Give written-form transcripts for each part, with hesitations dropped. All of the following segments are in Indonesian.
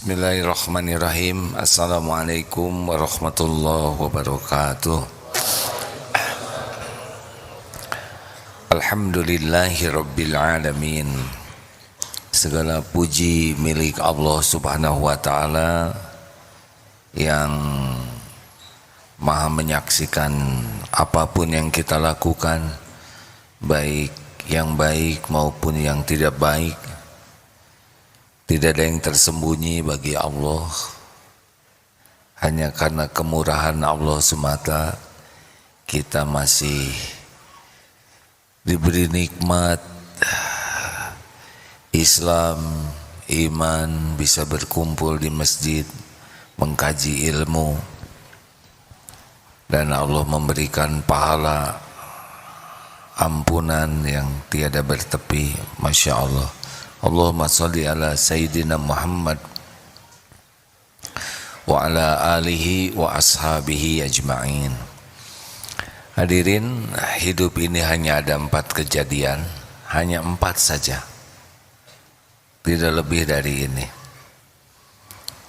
Bismillahirrahmanirrahim. Assalamualaikum warahmatullahi wabarakatuh. Alhamdulillahi rabbil alamin. Segala puji milik Allah subhanahu wa ta'ala yang maha menyaksikan apapun yang kita lakukan, baik yang baik maupun yang tidak baik. Tidak ada yang tersembunyi bagi Allah. Hanya karena kemurahan Allah semata kita masih diberi nikmat Islam, iman, bisa berkumpul di masjid mengkaji ilmu, dan Allah memberikan pahala ampunan yang tiada bertepi. Masya Allah. Allahumma salli ala Sayyidina Muhammad wa ala alihi wa ashabihi ajma'in. Hadirin, hidup ini hanya ada 4 kejadian, hanya 4 saja, tidak lebih dari ini.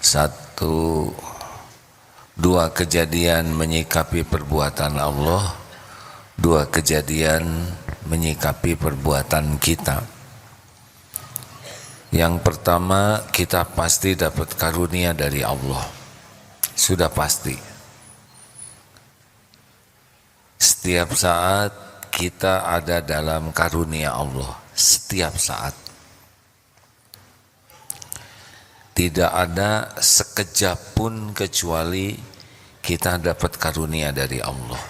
1, 2 kejadian menyikapi perbuatan Allah, 2 kejadian menyikapi perbuatan kita. Yang pertama, kita pasti dapat karunia dari Allah. Sudah pasti. Setiap saat kita ada dalam karunia Allah. Setiap saat. Tidak ada sekejap pun kecuali kita dapat karunia dari Allah.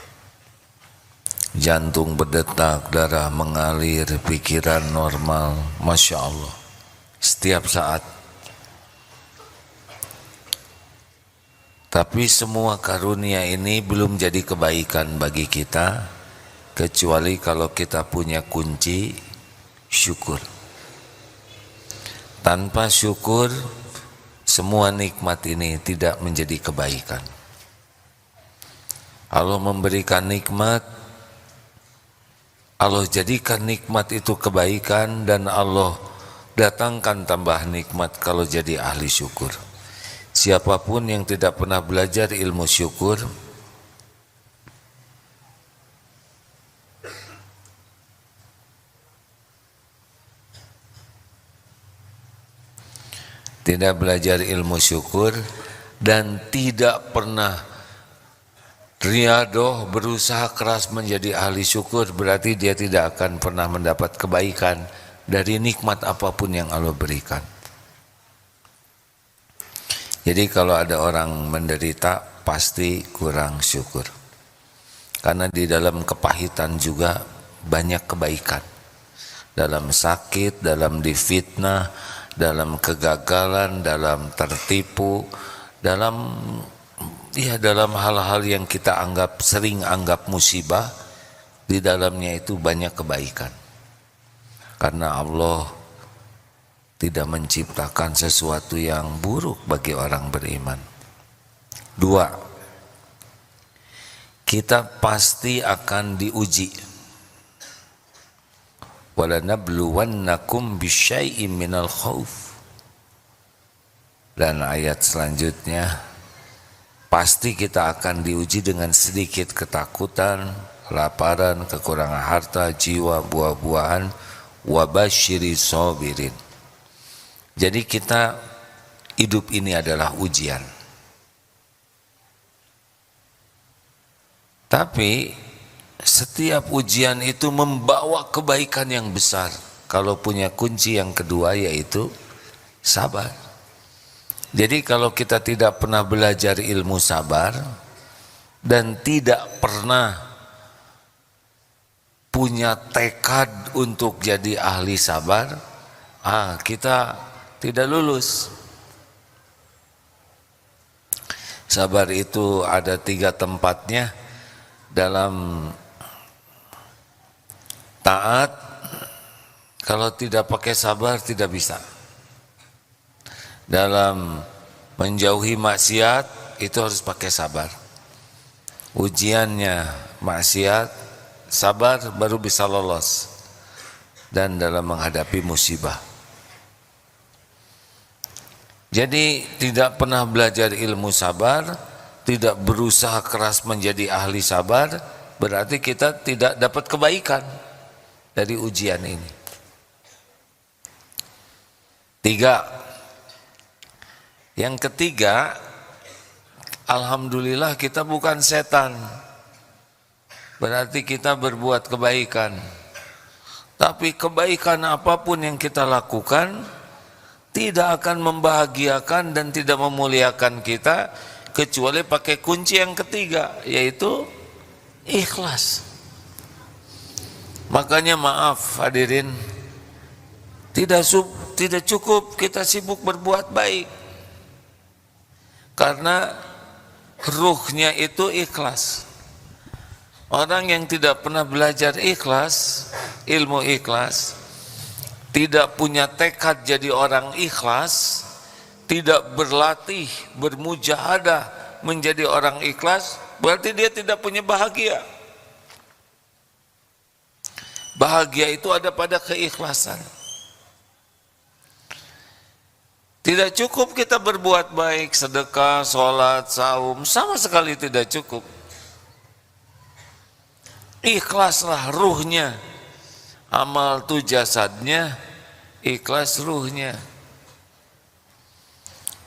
Jantung berdetak, darah mengalir, pikiran normal. Masya Allah. Setiap saat. Tapi semua karunia ini belum jadi kebaikan bagi kita kecuali kalau kita punya kunci syukur. Tanpa syukur, semua nikmat ini tidak menjadi kebaikan. Allah memberikan nikmat, Allah jadikan nikmat itu kebaikan, dan Allah datangkan tambah nikmat kalau jadi ahli syukur. Siapapun yang tidak pernah belajar ilmu syukur, tidak belajar ilmu syukur dan tidak pernah riadoh berusaha keras menjadi ahli syukur, berarti dia tidak akan pernah mendapat kebaikan dari nikmat apapun yang Allah berikan. Jadi kalau ada orang menderita, pasti kurang syukur. Karena di dalam kepahitan juga banyak kebaikan. Dalam sakit, dalam difitnah, dalam kegagalan, dalam tertipu, dalam hal-hal yang kita sering anggap musibah, di dalamnya itu banyak kebaikan. Karena Allah tidak menciptakan sesuatu yang buruk bagi orang beriman. 2, kita pasti akan diuji. وَلَنَبْلُوَنَّكُمْ بِشَيْءٍ مِنَ الْخَوْفِ. Dan ayat selanjutnya, pasti kita akan diuji dengan sedikit ketakutan, kelaparan, kekurangan harta, jiwa, buah-buahan, wabashiri sabirin. Jadi kita hidup ini adalah ujian. Tapi setiap ujian itu membawa kebaikan yang besar. Kalau punya kunci yang kedua, yaitu sabar. Jadi kalau kita tidak pernah belajar ilmu sabar dan tidak pernah punya tekad untuk jadi ahli sabar, kita tidak lulus. Sabar itu ada 3 tempatnya. Dalam taat, kalau tidak pakai sabar tidak bisa. Dalam menjauhi maksiat, itu harus pakai sabar. Ujiannya maksiat, sabar baru bisa lolos. Dan dalam menghadapi musibah, Jadi tidak pernah belajar ilmu sabar, tidak berusaha keras menjadi ahli sabar, berarti kita tidak dapat kebaikan dari ujian ini. 3. Yang ketiga, alhamdulillah kita bukan setan. Berarti kita berbuat kebaikan. Tapi kebaikan apapun yang kita lakukan tidak akan membahagiakan dan tidak memuliakan kita kecuali pakai kunci yang ketiga, yaitu ikhlas. Makanya maaf hadirin, tidak cukup kita sibuk berbuat baik, karena ruhnya itu ikhlas. Orang yang tidak pernah belajar ikhlas, ilmu ikhlas, tidak punya tekad jadi orang ikhlas, tidak berlatih, bermujahadah menjadi orang ikhlas, berarti dia tidak punya bahagia. Bahagia itu ada pada keikhlasan. Tidak cukup kita berbuat baik, sedekah, sholat, saum, sama sekali tidak cukup. Ikhlaslah ruhnya. Amal itu jasadnya, ikhlas ruhnya.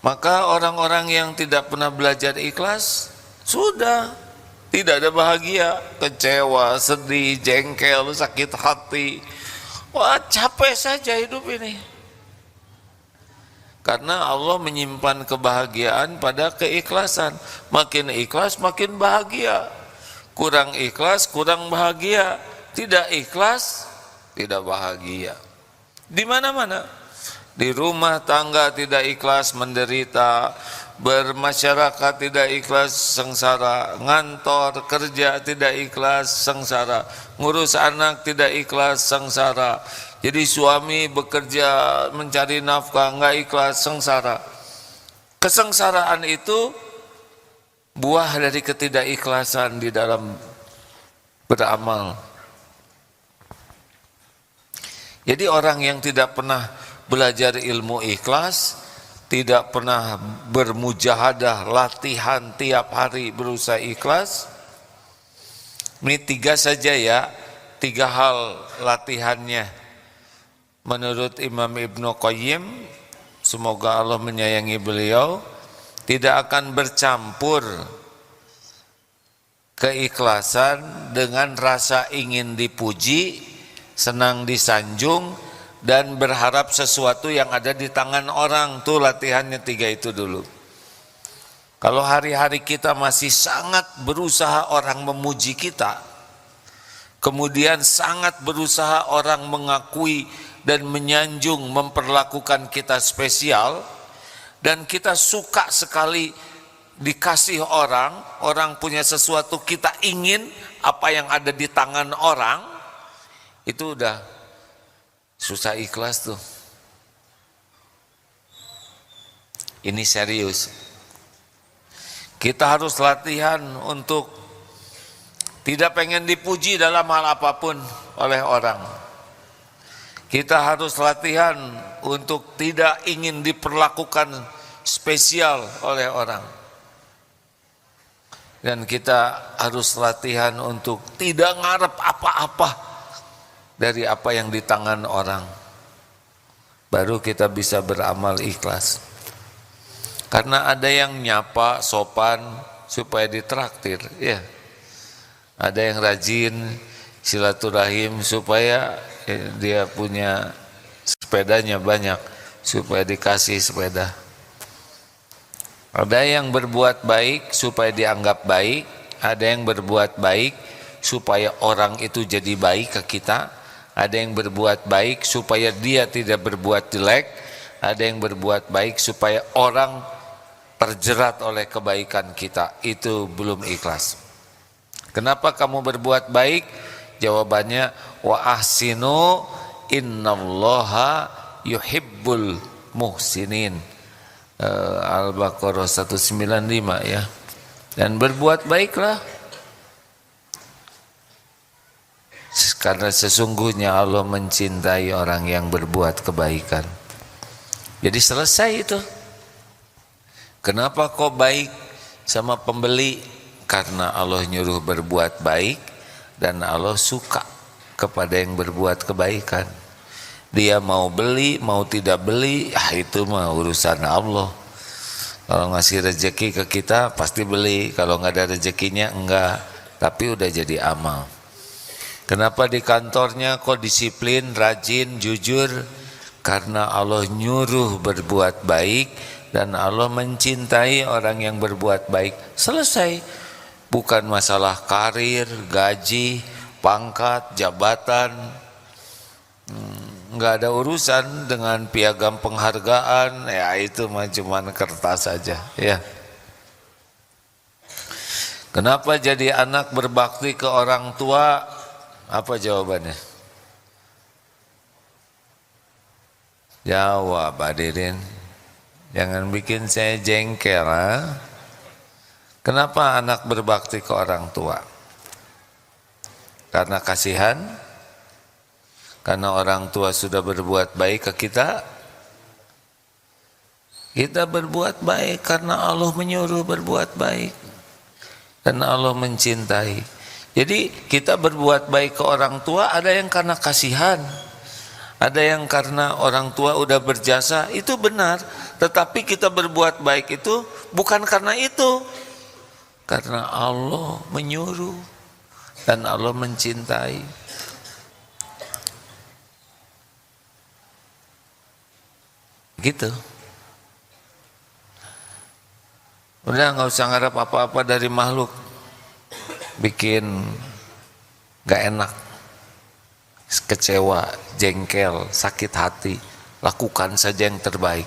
Maka orang-orang yang tidak pernah belajar ikhlas, sudah tidak ada bahagia, kecewa, sedih, jengkel, sakit hati. Wah, capek saja hidup ini. Karena Allah menyimpan kebahagiaan pada keikhlasan. Makin ikhlas makin bahagia. Kurang ikhlas kurang bahagia. Tidak ikhlas tidak bahagia. Di mana-mana, di rumah tangga tidak ikhlas menderita, bermasyarakat tidak ikhlas sengsara, ngantor kerja tidak ikhlas sengsara, ngurus anak tidak ikhlas sengsara. Jadi suami bekerja mencari nafkah nggak ikhlas sengsara. Kesengsaraan itu buah dari ketidakikhlasan di dalam beramal. Jadi orang yang tidak pernah belajar ilmu ikhlas, tidak pernah bermujahadah, latihan tiap hari berusaha ikhlas. Ini 3 saja ya, 3 hal latihannya. Menurut Imam Ibnu Qayyim, semoga Allah menyayangi beliau, tidak akan bercampur keikhlasan dengan rasa ingin dipuji, senang disanjung, dan berharap sesuatu yang ada di tangan orang. Tuh latihannya 3 itu dulu. Kalau hari-hari kita masih sangat berusaha orang memuji kita, kemudian sangat berusaha orang mengakui dan menyanjung, memperlakukan kita spesial, dan kita suka sekali dikasih orang, orang punya sesuatu, kita ingin apa yang ada di tangan orang, itu udah susah ikhlas tuh. Ini serius. Kita harus latihan untuk tidak pengen dipuji dalam hal apapun oleh orang. Kita harus latihan untuk tidak ingin diperlakukan spesial oleh orang. Dan kita harus latihan untuk tidak ngarep apa-apa dari apa yang di tangan orang. Baru kita bisa beramal ikhlas. Karena ada yang nyapa sopan supaya ditraktir, ya. Ada yang rajin silaturahim supaya dia punya sepedanya banyak, supaya dikasih sepeda. Ada yang berbuat baik supaya dianggap baik, ada yang berbuat baik supaya orang itu jadi baik ke kita, ada yang berbuat baik supaya dia tidak berbuat jelek, ada yang berbuat baik supaya orang terjerat oleh kebaikan kita. Itu belum ikhlas. Kenapa kamu berbuat baik? Jawabannya, wa ahsinu innallaha yuhibbul muhsinin. Al-Baqarah 195 ya. Dan berbuat baiklah, karena sesungguhnya Allah mencintai orang yang berbuat kebaikan. Jadi selesai itu. Kenapa kok baik sama pembeli? Karena Allah nyuruh berbuat baik dan Allah suka kepada yang berbuat kebaikan. Dia mau beli, mau tidak beli, itu mah urusan Allah. Kalau ngasih rezeki ke kita pasti beli, kalau nggak ada rezekinya enggak, tapi udah jadi amal. Kenapa di kantornya kok disiplin, rajin, jujur? Karena Allah nyuruh berbuat baik dan Allah mencintai orang yang berbuat baik. Selesai. Bukan masalah karir, gaji, pangkat, jabatan. Nggak ada urusan dengan piagam penghargaan, ya itu mah cuman kertas saja, ya. Kenapa jadi anak berbakti ke orang tua? Apa jawabannya? Jawab hadirin. Jangan bikin saya jengkel, ha? Kenapa anak berbakti ke orang tua? Karena kasihan? Karena orang tua sudah berbuat baik ke kita? Kita berbuat baik karena Allah menyuruh berbuat baik. Karena Allah mencintai. Jadi kita berbuat baik ke orang tua, ada yang karena kasihan, ada yang karena orang tua udah berjasa, itu benar. Tetapi kita berbuat baik itu bukan karena itu. Karena Allah menyuruh dan Allah mencintai. Gitu. Udah nggak usah ngarep apa-apa dari makhluk. Bikin nggak enak, kecewa, jengkel, sakit hati. Lakukan saja yang terbaik.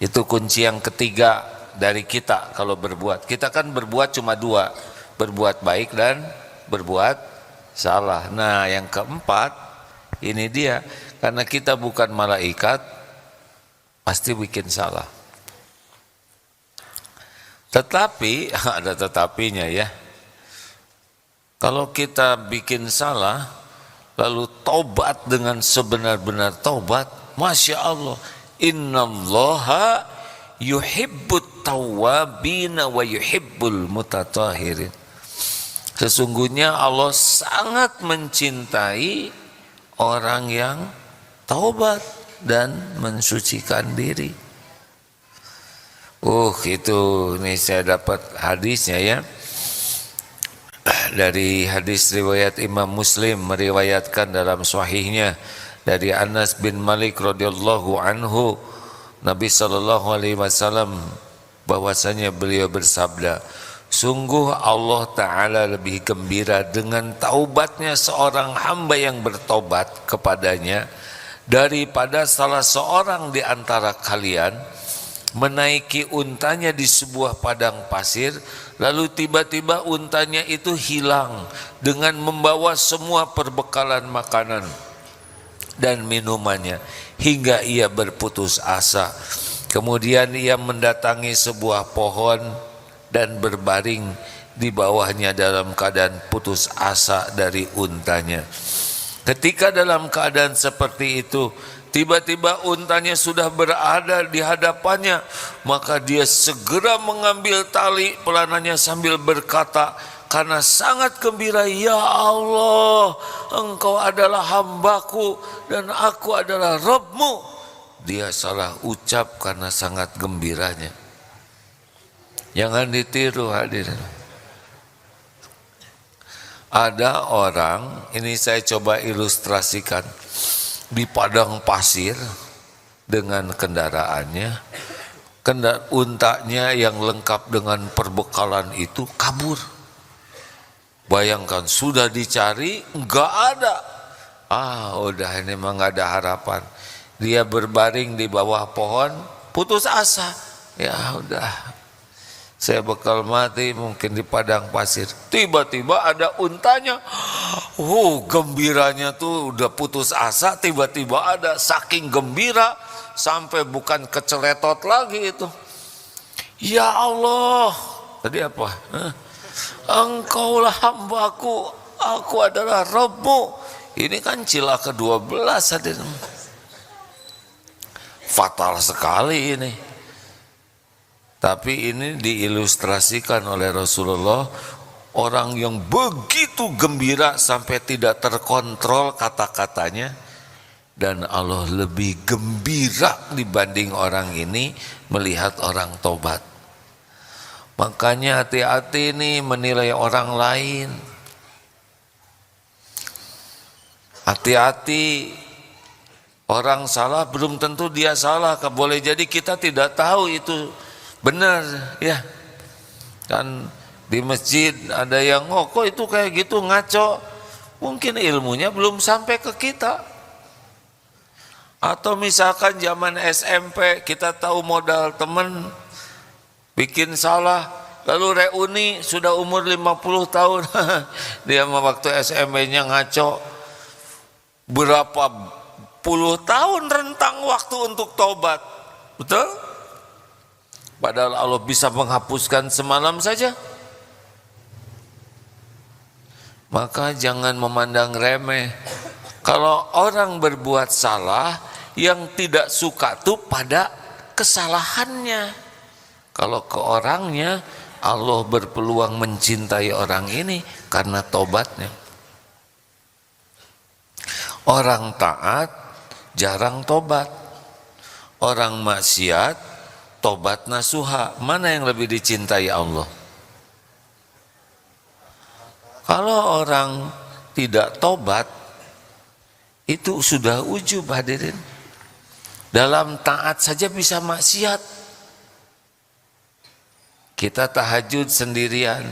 Itu kunci yang ketiga dari kita kalau berbuat. Kita kan berbuat cuma dua, berbuat baik dan berbuat salah. Nah yang keempat, ini dia, karena kita bukan malaikat, pasti bikin salah. Tetapi, ada tetapinya ya, kalau kita bikin salah, lalu taubat dengan sebenar-benar taubat, Masya Allah, innallaha yuhibbut tawwabina wa yuhibbul mutatahirin. Sesungguhnya Allah sangat mencintai orang yang taubat dan mensucikan diri. Itu nih saya dapat hadisnya ya. Dari hadis riwayat Imam Muslim meriwayatkan dalam sahihnya dari Anas bin Malik radhiyallahu anhu, Nabi SAW bahwasanya beliau bersabda, sungguh Allah Ta'ala lebih gembira dengan taubatnya seorang hamba yang bertobat kepadanya daripada salah seorang di antara kalian menaiki untanya di sebuah padang pasir, lalu tiba-tiba untanya itu hilang dengan membawa semua perbekalan makanan dan minumannya, hingga ia berputus asa. Kemudian ia mendatangi sebuah pohon dan berbaring di bawahnya dalam keadaan putus asa dari untanya. Ketika dalam keadaan seperti itu, tiba-tiba untanya sudah berada di hadapannya, maka dia segera mengambil tali pelananya sambil berkata karena sangat gembira, ya Allah, Engkau adalah hambaku dan aku adalah Rabbmu. Dia salah ucap karena sangat gembiranya. Jangan ditiru hadirin. Ada orang, ini saya coba ilustrasikan, di padang pasir dengan kendaraannya, untanya yang lengkap dengan perbekalan itu kabur. Bayangkan sudah dicari enggak ada. Udah ini mah enggak ada harapan. Dia berbaring di bawah pohon, putus asa. Ya udah, saya bakal mati mungkin di padang pasir. Tiba-tiba ada untanya. Gembiranya tuh udah putus asa, tiba-tiba ada, saking gembira sampai bukan keceletot lagi itu. Ya Allah, tadi apa? Engkaulah hambaku, aku adalah Rabbmu. Ini kan cila ke-12 hadirin. Fatal sekali ini. Tapi ini diilustrasikan oleh Rasulullah, orang yang begitu gembira sampai tidak terkontrol kata-katanya, dan Allah lebih gembira dibanding orang ini melihat orang tobat. Makanya hati-hati nih menilai orang lain. Hati-hati, orang salah belum tentu dia salah. Boleh jadi kita tidak tahu itu benar, ya. Kan di masjid ada yang kok itu kayak gitu ngaco. Mungkin ilmunya belum sampai ke kita. Atau misalkan zaman SMP kita tahu modal teman bikin salah, lalu reuni sudah umur 50 tahun. Dia mah waktu SMP-nya ngaco. Berapa puluh tahun rentang waktu untuk tobat. Betul? Padahal Allah bisa menghapuskan semalam saja. Maka jangan memandang remeh. Kalau orang berbuat salah, yang tidak suka tuh pada kesalahannya. Kalau ke orangnya, Allah berpeluang mencintai orang ini karena tobatnya. Orang taat jarang tobat. Orang maksiat tobat nasuha. Mana yang lebih dicintai Allah? Kalau orang tidak tobat, itu sudah ujub hadirin. Dalam taat saja bisa maksiat. Kita tahajud sendirian,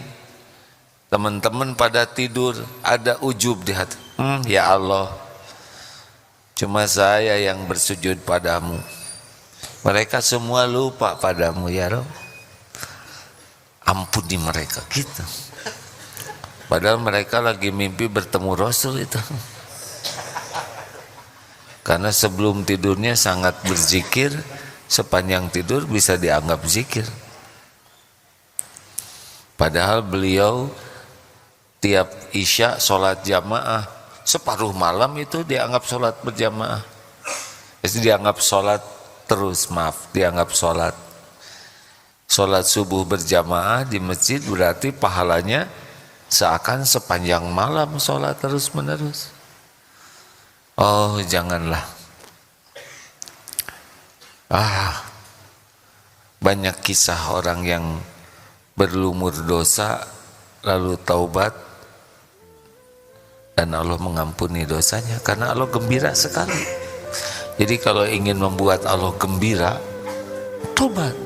teman-teman pada tidur, ada ujub di hati. Ya Allah, cuma saya yang bersujud padamu. Mereka semua lupa padamu ya Rabb. Ampuni mereka gitu. Padahal mereka lagi mimpi bertemu Rasul itu. Karena sebelum tidurnya sangat berzikir, sepanjang tidur bisa dianggap zikir. Padahal beliau tiap isya sholat jamaah, separuh malam itu dianggap sholat berjamaah. Itu dianggap sholat terus, dianggap sholat. Sholat subuh berjamaah di masjid berarti pahalanya seakan sepanjang malam sholat terus menerus. Oh janganlah. Banyak kisah orang yang berlumur dosa lalu taubat dan Allah mengampuni dosanya karena Allah gembira sekali. Jadi kalau ingin membuat Allah gembira, tobat.